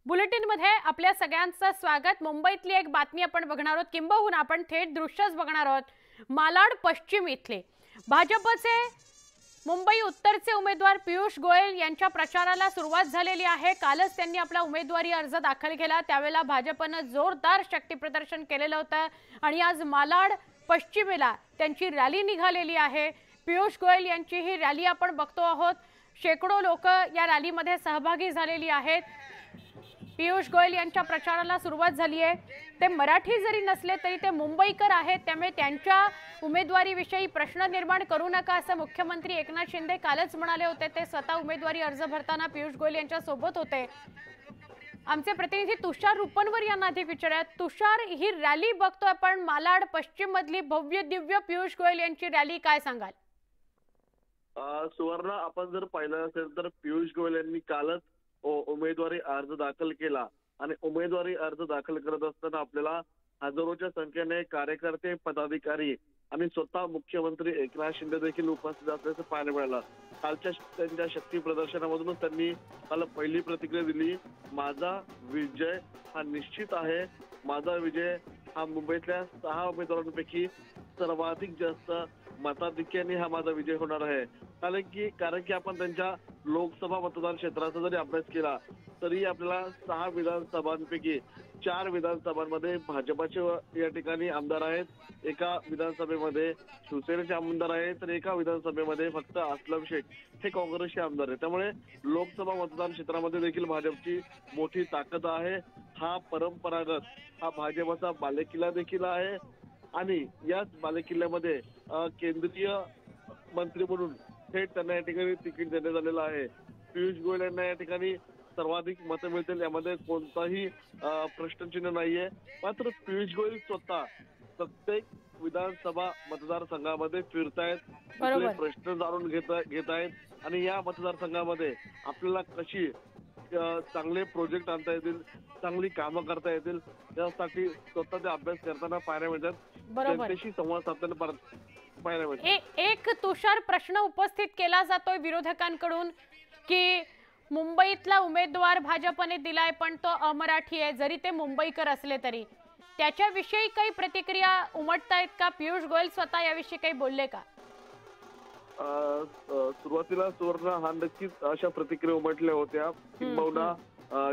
बुलेटिनमध्ये आपल्या सगळ्यांचं स्वागत। मुंबईतली एक बातमी आपण बघणार आहोत, किंबहुना आपण थेट दृश्यच बघणार आहोत। मालाड पश्चिम इथले भाजपचे मुंबई उत्तरचे उमेदवार पियुष गोयल यांच्या प्रचाराला सुरुवात झालेली आहे। कालच त्यांनी आपला उमेदवारी अर्ज दाखल केला, त्यावेळेला भाजपने जोरदार शक्ती प्रदर्शन केलेलं होतं आणि आज मालाड पश्चिमेला त्यांची रॅली निघालेली आहे। पियुष गोयल यांची ही रॅली आपण बघतो आहोत। शेकडो लोक या रॅलीमध्ये सहभागी झालेली आहेत। पियुष गोयल यांच्या प्रचाराला सुरुवात झाली आहे। ते मराठी जरी नसले तरी ते मुंबईकर आहेत, त्यामुळे त्यांच्या उमेदवारीविषयी प्रश्न निर्माण करू नका असं मुख्यमंत्री एकनाथ शिंदे कालच म्हणाले होते। ते स्वतः उमेदवारी अर्ज भरताना पियुष गोयल यांच्या सोबत होते। आमचे प्रतिनिधी तुषार रुपनवर यांना अधिक विचारूयात। तुषार, ही रॅली बघतोय आपण मालाड पश्चिम मधली भव्य दिव्य पियुष गोयल यांची रॅली, काय सांगाल? सुवर्ण, आपण जर पाहिलं असेल तर पियुष गोयल यांनी कालच उमेदवारी अर्ज दाखल केला आणि उमेदवारी अर्ज दाखल करत असताना आपल्याला हजारोच्या संख्येने कार्यकर्ते, पदाधिकारी आणि स्वतः मुख्यमंत्री एकनाथ शिंदे देखील उपस्थित असल्याचं पाहायला मिळालं। कालच्या त्यांच्या शक्ती प्रदर्शनामधूनच त्यांनी काल पहिली प्रतिक्रिया दिली, माझा विजय हा निश्चित आहे। माझा विजय हा मुंबईतल्या 6 उमेदवारांपैकी सर्वाधिक जास्त मताधिक्याने हा माझा विजय होणार आहे। कारण की आपण त्यांच्या लोकसभा मतदार क्षेत्राचा जरी अभ्यास केला तरी आपल्याला 6 विधानसभांपैकी 4 विधानसभांमध्ये भाजपाचे या ठिकाणी आमदार आहेत, एका विधानसभेमध्ये शिवसेनेचे आमदार आहेत, तर एका विधानसभेमध्ये फक्त असलम शेख हे काँग्रेसचे आमदार आहेत। त्यामुळे लोकसभा मतदार क्षेत्रामध्ये देखील भाजपची मोठी ताकद आहे। हा परंपरागत हा भाजपचा बालेकिल्ला देखील आहे आणि याच बालेकिल्ल्यामध्ये केंद्रीय मंत्री म्हणून थेट त्यांना या ठिकाणी तिकीट देण्यात आलेलं आहे। पियुष गोयल यांना या ठिकाणी सर्वाधिक मतं मिळतील यामध्ये कोणताही प्रश्नचिन्ह नाहीये। मात्र पियुष गोयल स्वतः प्रत्येक विधानसभा मतदारसंघामध्ये फिरतायत, तिथले प्रश्न जाणून घेत आहेत आणि या मतदारसंघामध्ये आपल्याला कशी चांगले प्रोजेक्ट आणता येतील, चांगली कामं करता येतील यासाठी स्वतः ते अभ्यास करताना पाहायला मिळतात, त्यांच्याशी संवाद साधताना पाहायला मिळतात। एक तुषार प्रश्न उपस्थित केला जातोय विरोधकांकडून की मुंबईतला उमेदवार भाजपने दिलाय पण तो अमराठी आहे, जरी ते मुंबईकर असले तरी, त्याच्याविषयी काही प्रतिक्रिया उमटतायत का? पियुष गोयल स्वतः याविषयी काही बोलले का? सुरुवातीला सुवर्ण हा नक्कीच अशा प्रतिक्रिया उमटल्या होत्या। किंबहुना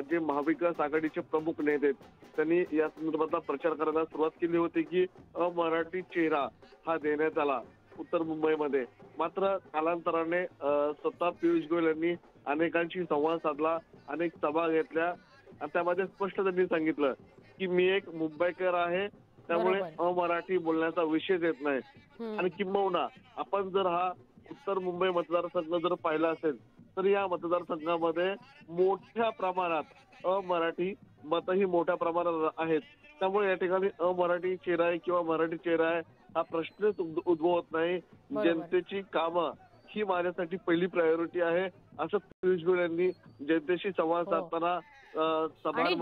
जे महाविकास आघाडीचे प्रमुख नेते आहेत त्यांनी या संदर्भातला प्रचार करायला सुरुवात केली होती की अमराठी चेहरा हा देण्यात आला उत्तर मुंबईमध्ये। मात्र कालांतराने स्वतः पियुष गोयल यांनी अनेकांशी संवाद साधला, अनेक सभा घेतल्या आणि त्यामध्ये स्पष्ट त्यांनी सांगितलं की मी एक मुंबईकर आहे, त्यामुळे अमराठी बोलण्याचा विषय येत नाही। आणि किंबहुना आपण जर हा उत्तर मुंबई मतदारसंघ जर पाहिला असेल तर या मतदारसंघामध्ये मोठ्या प्रमाणात अमराठी मतही मोठ्या प्रमाणात आहेत। त्यामुळे या ठिकाणी अमराठी चेहरा आहे किंवा मराठी चेहरा आहे हा प्रश्नच उद्भवत नाही। जनतेची कामं ही माझ्यासाठी पहिली प्रायोरिटी आहे असं पियुष गोयल यांनी जनतेशी संवाद साधताना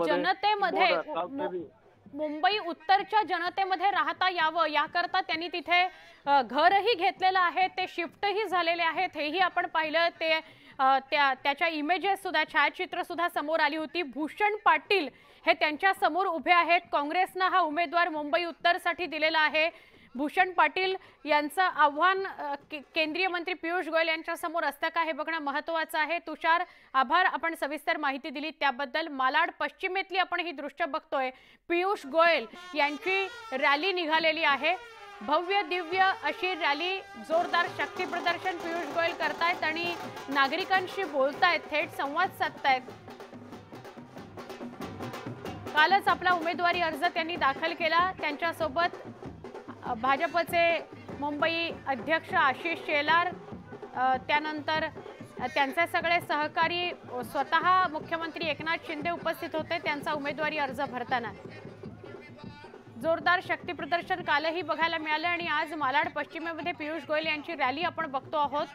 जनतेमध्ये, मुंबई उत्तरच्या जनतेमध्ये राहता यावं याकरता त्यांनी तिथे घरही घेतलेलं आहे, ते शिफ्टही झालेले आहेत, हेही आपण पाहिलं। ते त्याच्या इमेजेस सुद्धा, छायाचित्र सुद्धा समोर आली होती। भूषण पाटील हे त्यांच्या समोर उभे आहेत। काँग्रेसनं हा उमेदवार मुंबई उत्तरसाठी दिलेला आहे। भूषण पाटील यांचं आव्हान केंद्रीय मंत्री पियुष गोयल यांच्या समोर असतं का, हे बघणं महत्त्वाचं आहे। तुषार, आभार, आपण सविस्तर माहिती दिली त्याबद्दल। मालाड पश्चिमेतली आपण ही दृश्य बघतोय, पियुष गोयल यांची रॅली निघालेली आहे। भव्य दिव्य अशी रॅली, जोरदार शक्ती प्रदर्शन पियुष गोयल करतायत आणि नागरिकांशी बोलतायत, थेट संवाद साधतायत। कालच आपला उमेदवारी अर्ज त्यांनी दाखल केला। त्यांच्यासोबत भाजपचे मुंबई अध्यक्ष आशिष शेलार, त्यानंतर त्यांचे सगळे सहकारी, स्वतः मुख्यमंत्री एकनाथ शिंदे उपस्थित होते त्यांचा उमेदवारी अर्ज भरताना। जोरदार शक्ती प्रदर्शन कालही बघायला मिळालं आणि आज मालाड पश्चिमेमध्ये पियुष गोयल यांची रॅली आपण बघतो आहोत।